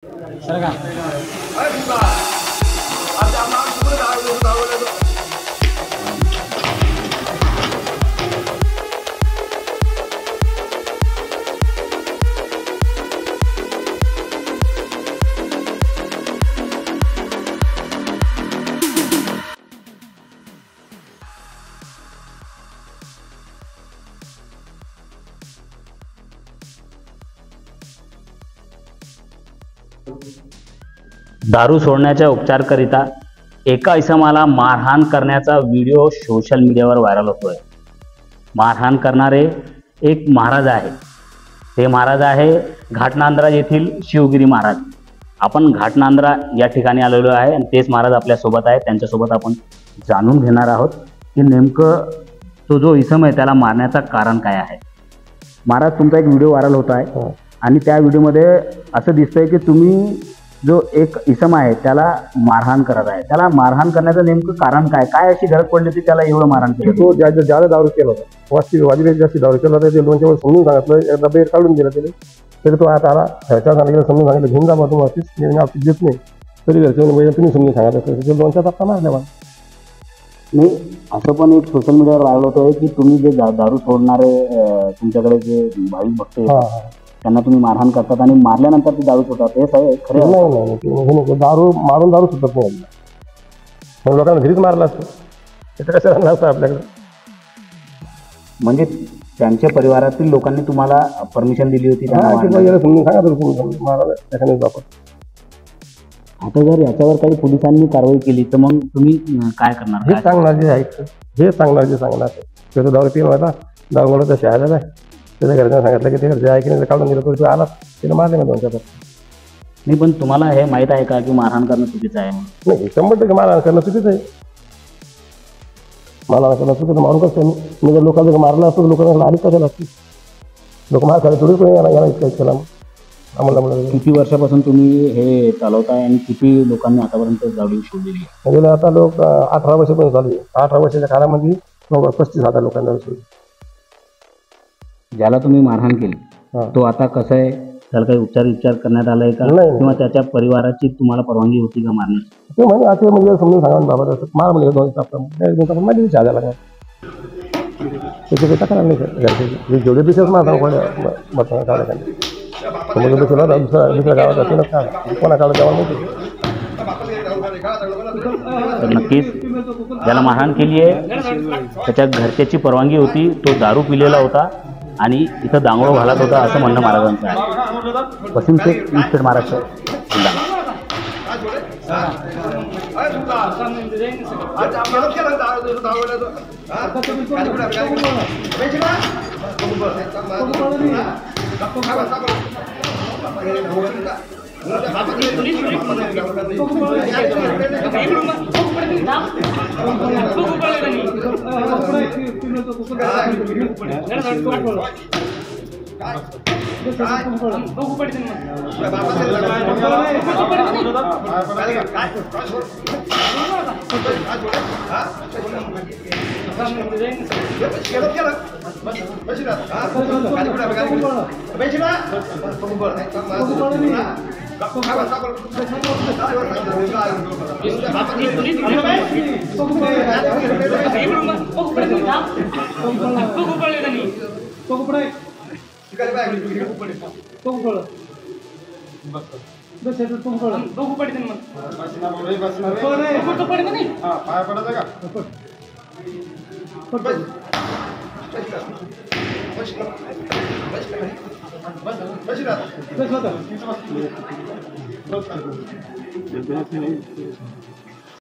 Sir का दारू सोडण्याच्या उपचारकरिता एका इसमाला मारहाण करण्याचा व्हिडिओ सोशल मीडियावर व्हायरल होतोय। मारहाण करणारे एक महाराज आहे। ते महाराज आहे घाटनांद्रा येथील शिवगिरी महाराज। आपण घाटनांद्रा या ठिकाणी आलेलो आहे आणि तेच महाराज आपल्या सोबत आहे। त्यांच्यासोबत आपण जाणून घेणार आहोत की नेमकं तो जो इसम आहे त्याला मारण्याचं कारण काय आहे। महाराज, तुमचा एक व्हिडिओ व्हायरल होत आहे आणि त्या व्हिडिओमध्ये असं दिसतंय की तुम्ही जो एक इसम आहे त्याला मारहाण करत आहे। त्याला मारहाण करण्याचं नेमकं कारण काय काय अशी गरज पडली होती त्याला एवढं मारहाण केलं? तो ज्यादा दारू केला होता, वाजपेयी जास्त दारू केला होता। ते दोनच्या समजून सांगितलं, एकदा बेर काढून दिला त्याने, तरी तो आता आला घरच्या सांगितलं, समजून सांगितलं घेऊन जा मग तुम्ही ऑफिस देत नाही, तरी घरच्या तुम्ही समजून सांगितलं ते दोनच्या धक्का मारल्या मला। नाही, असं पण एक सोशल मीडियावर व्हायरल होतोय की तुम्ही जे दारू सोडणारे तुमच्याकडे जे भाविक भक्त आहेत त्यांना तुम्ही मारहाण करतात आणि मारल्यानंतर ते दारू सोडतात, हे सगळं खरं नाही। दारू मारून दारू सुटत नाही, मग लोकांना घरीच मारला असतो, त्याचं कसं नसतं आपल्याकडे। म्हणजे त्यांच्या परिवारातील लोकांनी तुम्हाला परमिशन दिली होती समजून सांगा मारायला त्याच्याने वापर। आता जर याच्यावर काही पोलिसांनी कारवाई केली तर मग तुम्ही काय करणार? हे सांगणार जे ऐकतं, हे सांगणार जे सांगणार त्याचं दारू पिऊन होता, दारू मला तर शहायला आहे, त्याच्या घरच्यांना सांगितलं की ते घरचे ऐकण्याचं काढून दिलं, तो आला त्याला मारले मी दोनच्या धक्का। नाही, पण तुम्हाला हे माहीत आहे का की मारहाण करणं चुकीचं आहे? नाही, 100% मारहाण करणं चुकीचं आहे। मारहाण करणं चुकीचं, मारून कसं मी जर लोकांना मारलं असतं लोकांना आली कशाला असती, लोक मार खाली थोडी कोणी याला इतकं केला। आम्हाला किती वर्षापासून तुम्ही हे चालवताय आणि किती लोकांनी आतापर्यंत दारू सोडलेली आहे? म्हणजे आता लोक 18 वर्षापर्यंत चालू आहे। 18 वर्षाच्या काळामध्ये 35,000 लोकांना सोडली। ज्याला तुम्ही मारहाण केली तो आता कसं आहे, त्याला काही उपचार करण्यात आलाय का? नाही, किंवा त्याच्या परिवाराची तुम्हाला परवानगी होती का मारण्याची? ते म्हणजे असं म्हणजे समजून सांगा बाबा तसं मार म्हणजे दोन माझी शहायला काय त्याची काही तक्रार नाही घरचे जेवढे पिसेस मारता काढा समजा दुसऱ्या गावात असेल काय कोणा काढत गावात नव्हती। तर नक्कीच ज्याला मारहाण केली आहे त्याच्या घरच्याची परवानगी होती, तो दारू पिलेला होता आणि इथं दांगडो घालत होता असं म्हणणं महाराजांचं आहे। Wasim Shaikh, news state Maharashtra, Buldhana.